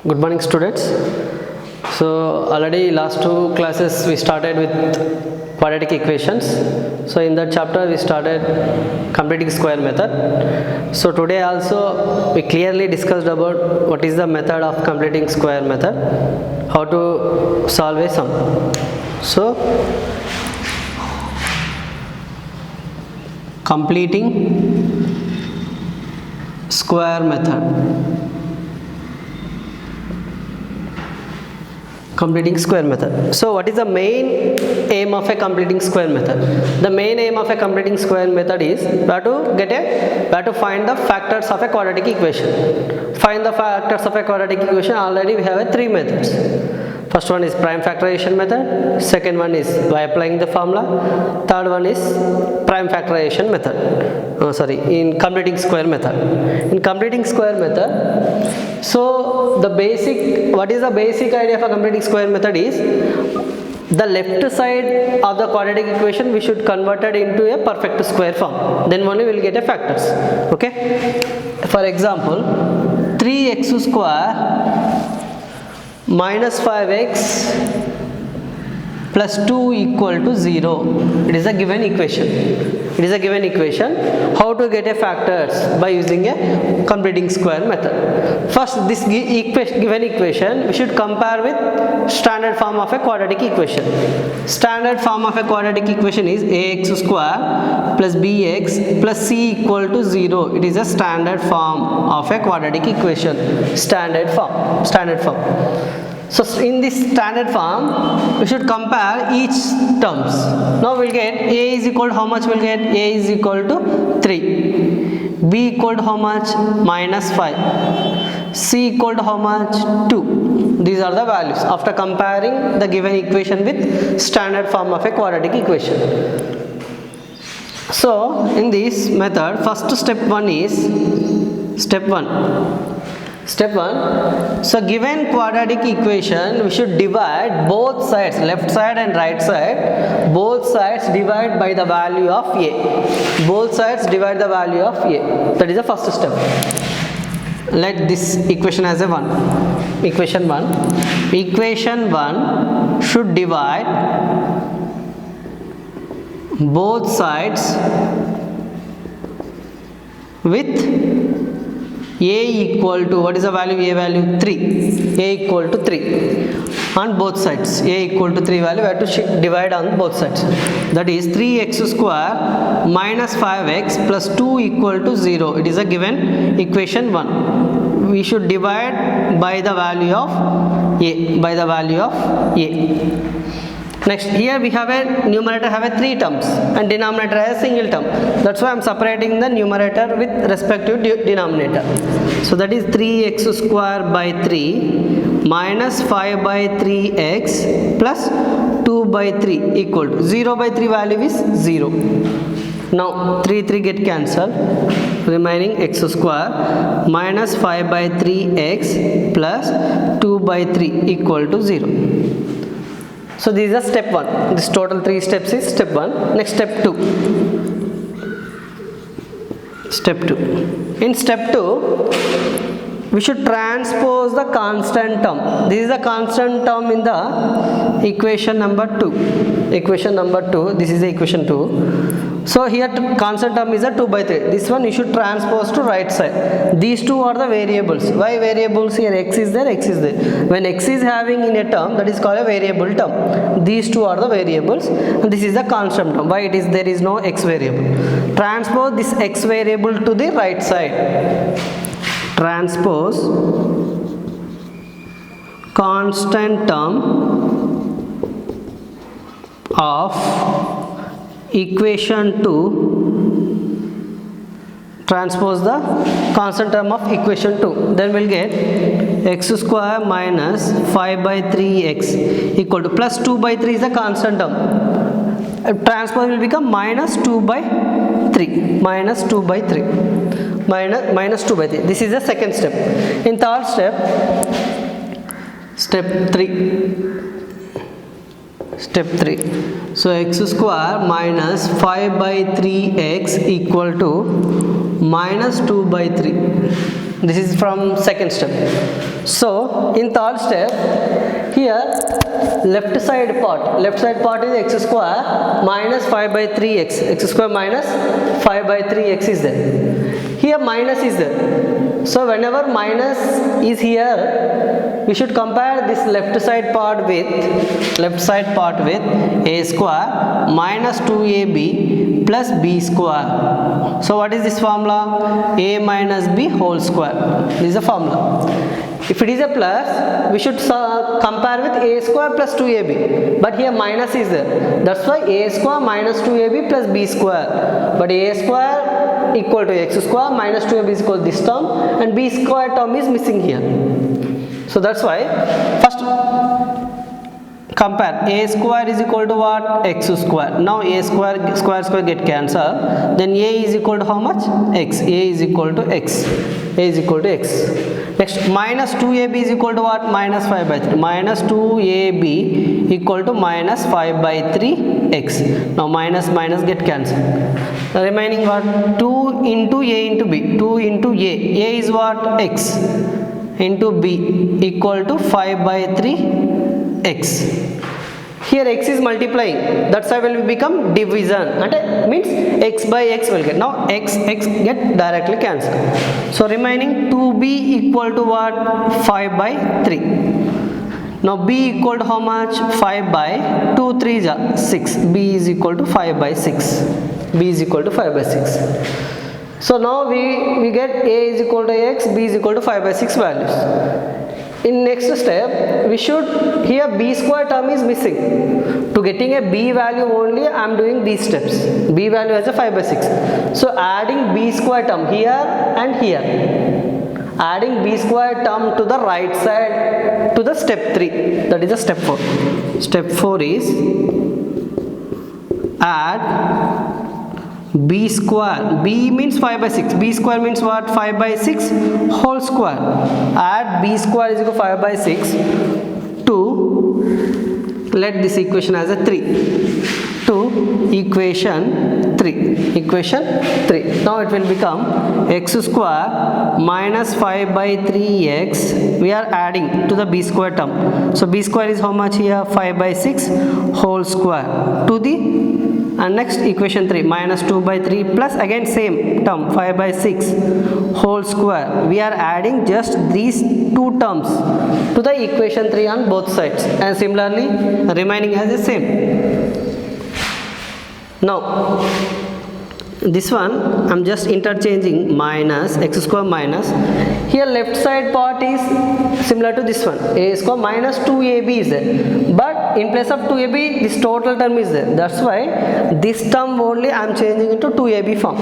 Good morning, students. So already last two classes we started with quadratic equations. So in that chapter we started completing square method. So today also we clearly discussed about what is the method of completing square method, how to solve a sum. So completing square method. Completing square method. So what is the main aim of a completing square method? The main aim of a completing square method is where to find the factors of a quadratic equation. Find the factors of a quadratic equation. Already we have three methods. First one is prime factorization method, second one is by applying the formula, third one is prime factorization method. In completing square method. In completing square method, so what is the basic idea of a completing square method is the left side of the quadratic equation we should convert it into a perfect square form. Then only we will get a factors. Okay. For example, 3x square minus 5x plus 2 equal to 0. It is a given equation. It is a given equation. How to get a factors? By using a completing square method. First, this given equation we should compare with standard form of a quadratic equation. Standard form of a quadratic equation is ax square plus bx plus c equal to 0. It is a standard form of a quadratic equation. Standard form. So in this standard form, we should compare each terms. Now we'll get a is equal to how much? We'll get a is equal to 3, b equal to how much? Minus 5, c equal to how much? 2. These are the values after comparing the given equation with standard form of a quadratic equation. So in this method, first step 1 is step 1. So given quadratic equation, we should divide both sides, left side and right side, both sides divide by the value of a. Both sides divide the value of a. That is the first step. Let this equation as a 1. Equation 1. Equation 1 should divide both sides with a equal to, what is the value? A value 3. A equal to 3 on both sides. A equal to 3 value we have to divide on both sides. That is 3x square minus 5x plus 2 equal to 0. It is a given equation 1. We should divide by the value of a. By the value of a. Next, here we have a numerator have a 3 terms and denominator has a single term. That's why I am separating the numerator with respect to denominator. So that is 3x square by 3 minus 5 by 3x plus 2 by 3 equal to 0 by 3 value is 0. Now 3 get cancelled, remaining x square minus 5 by 3x plus 2 by 3 equal to 0. So this is step 1. This total 3 steps is step 1. Next step 2. Step 2. In step 2, we should transpose the constant term. This is the constant term in the equation number 2. Equation number 2. This is the equation 2. So here constant term is a 2 by 3. This one you should transpose to right side. These two are the variables. Why variables? Here x is there, x is there. When x is having in a term, that is called a variable term. These two are the variables and this is the constant term. Why it is? There is no x variable. Transpose this x variable to the right side. Transpose constant term of equation 2, transpose the constant term of equation 2. Then we'll get x square minus 5 by 3x equal to plus 2 by 3 is the constant term. Transpose will become minus 2 by 3. Minus 2 by 3. Minus 2 by 3. This is the second step. In third step 3. Step 3. So x square minus 5 by 3x equal to minus 2 by 3. This is from second step. So in third step, here left side part is x square minus 5 by 3x. X square minus 5 by 3x is there. Here minus is there. So whenever minus is here, we should compare this left side part with a square minus 2ab plus b square. So what is this formula? A minus b whole square. This is the formula. If it is a plus, we should compare with a square plus 2ab. But here minus is there. That's why a square minus 2ab plus b square. But a square equal to x square minus 2ab is equal to this term, and b square term is missing here. So that's why first compare. A square is equal to what? X square. Now a square get cancelled. Then a is equal to how much? X. A is equal to x. A is equal to x. Next, minus 2ab is equal to what? Minus 5 by 3. Minus 2ab equal to minus 5 by 3x. Now minus get cancelled. The remaining what? 2 into a into b. 2 into a. A is what? X into b equal to 5 by 3x. Here x is multiplying, that's why will become division, and means x by x will get. Now x get directly cancelled. So remaining 2b equal to what? 5 by 3. Now b equal to how much? 5 by 2 3s are 6. b is equal to 5 by 6. b is equal to 5 by 6. So now we get a is equal to x, b is equal to 5 by 6 values. In next step, we should, here b square term is missing. To getting a b value only, I am doing these steps. B value has a 5 by 6. So adding b square term here and here. Adding b square term to the right side to the step 3. That is the step 4. Step 4 is add b square. B means 5 by 6. B square means what? 5 by 6 whole square. Add b square is equal to 5 by 6 to, let this equation as a 3, to equation 3. Now it will become x square minus 5 by 3x. We are adding to the b square term. So b square is how much here? 5 by 6 whole square to the, and next equation 3, minus 2 by 3 plus again same term 5 by 6 whole square. We are adding just these two terms to the equation 3 on both sides, and similarly remaining as the same. Now this one I am just interchanging minus x square minus. Here left side part is similar to this one. A square minus 2ab is there. But in place of 2ab, this total term is there. That's why this term only I am changing into 2ab form.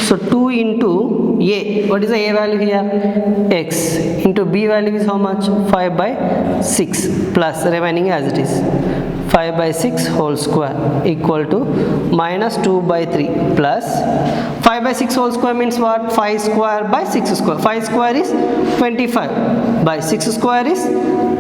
So 2 into a. What is the a value here? X. Into b value is how much? 5 by 6 plus remaining as it is. 5 by 6 whole square equal to minus 2 by 3 plus 5 by 6 whole square means what? 5 square by 6 square. 5 square is 25 by 6 square is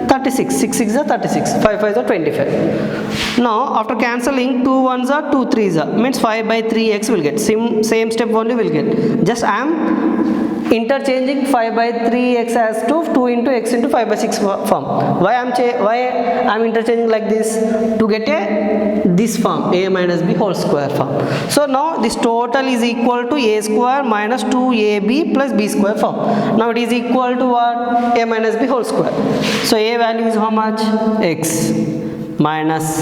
36. 6 6 are 36. 5 5 are 25. Now after cancelling 2 1s are 2 3s are, means 5 by 3x will get. Same step only will get. Just I am interchanging 5 by 3x as to 2 into x into 5 by 6 form. Why I am interchanging like this? To get this form, a minus b whole square form. So now this total is equal to a square minus 2ab plus b square form. Now it is equal to what? A minus b whole square. So a value is how much? X minus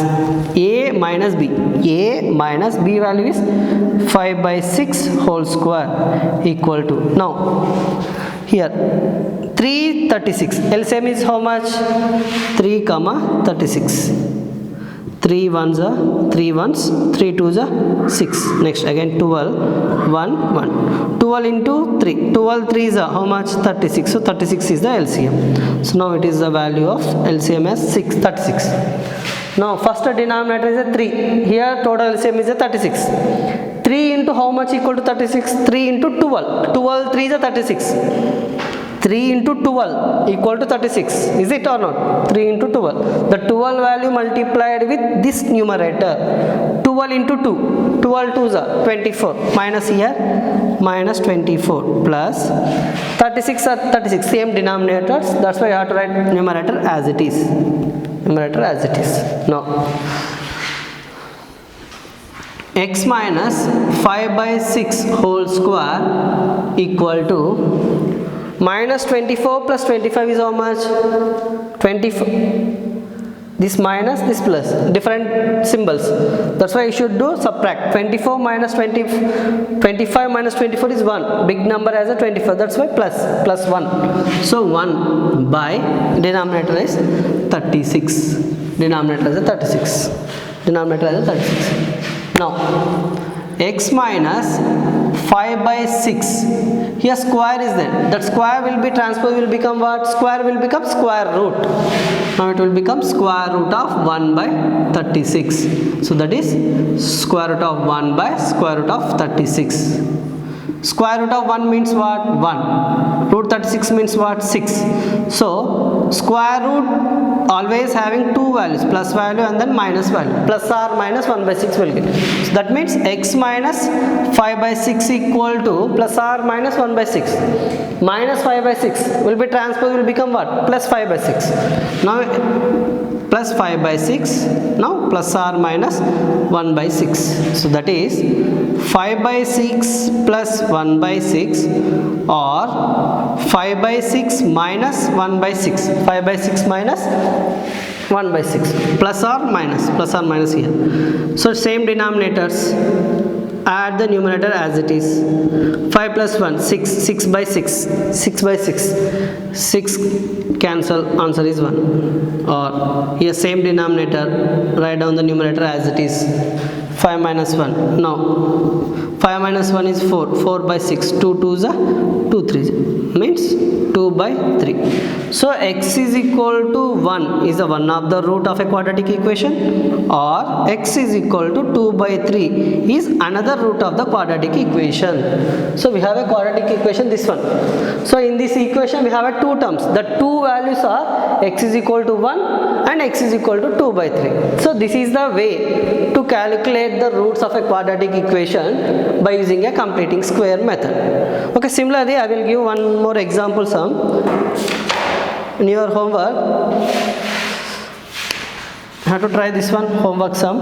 a minus b. A minus b value is 5 by 6 whole square equal to, now here 336. LCM is how much? 3 comma 36. 3 1s are 3 1s, 3 2s are 6. Next again 12 1 1. 12 into 3. 12 3s are how much? 36. So 36 is the LCM. So now it is the value of LCM as 36. Now first denominator is a 3. Here total LCM is a 36. 3 into how much equal to 36? 3 into 12. 12 3 is a 36. 3 into 12 equal to 36, is it or not? 3 into 12, the 12 value multiplied with this numerator, 12 into 2, 12 2s are 24, minus here, minus 24 plus 36 are 36, same denominators, that's why you have to write numerator as it is, numerator as it is. Now x minus 5 by 6 whole square equal to minus 24 plus 25 is how much? 24. This minus, this plus, different symbols. That's why you should do subtract. 24 minus 20, 25 minus 24 is 1. Big number as a 24. That's why plus 1. So 1 by denominator is 36. Denominator is a 36. Denominator is a 36. Now x minus 5 by 6, here square is there, that square will be transposed, will become what? Square will become square root. Now it will become square root of 1 by 36. So that is square root of 1 by square root of 36. Square root of 1 means what? 1. Root 36 means what? 6. So square root always having two values, plus value and then minus value. Plus or minus 1 by 6 will get. So that means x minus 5 by 6 equal to plus or minus 1 by 6. Minus 5 by 6 will be transposed, will become what? Plus 5 by 6. Now plus 5 by 6, now plus or minus 1 by 6. So that is 5 by 6 plus 1 by 6 or 5 by 6 minus 1 by 6. 5 by 6 minus 1 by 6. Plus or minus here. So same denominators. Add the numerator as it is. 5 plus 1, 6. 6 by 6. 6 by 6. 6 cancel, answer is 1. Or here same denominator, write down the numerator as it is. 5 minus 1. Now 5 minus 1 is 4. 4 by 6. 2 2s are 2 3s. Means 2 by 3. So x is equal to 1 is the one of the root of a quadratic equation, or x is equal to 2 by 3 is another root of the quadratic equation. So we have a quadratic equation, this one. So in this equation we have two terms. The two values are x is equal to 1 and x is equal to 2 by 3. So this is the way to calculate the roots of a quadratic equation by using a completing square method. Okay, similarly I will give one more example sum. In your homework, you have to try this one, homework sum.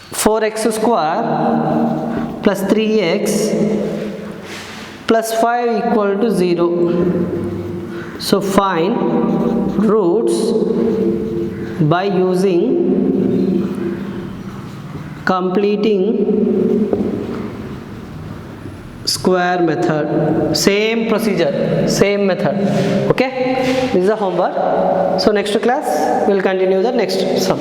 4x square plus 3x plus 5 equal to 0. So find roots by using completing square method. Same procedure, same method. Okay, this is the homework. So next class we will continue the next sum.